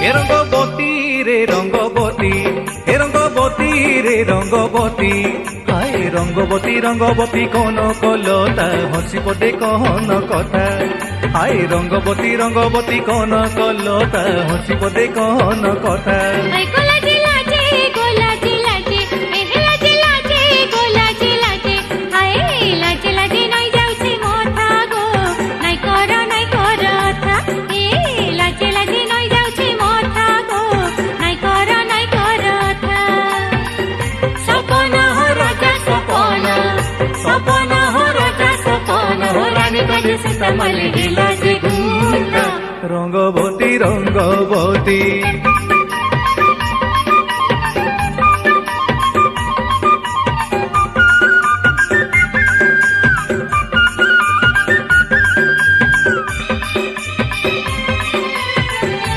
এ রঙ্গবতী রে রঙ্গবতী, এ রঙ্গবতী রে রঙ্গবতী, হায় রঙ্গবতী রঙ্গবতী কোন কলতা হসি পদে কহন কথা, হায় রঙ্গবতী রঙ্গবতী কোন কলতা হসি পদে কহন কথা। রঙ্গবতী রঙ্গবতী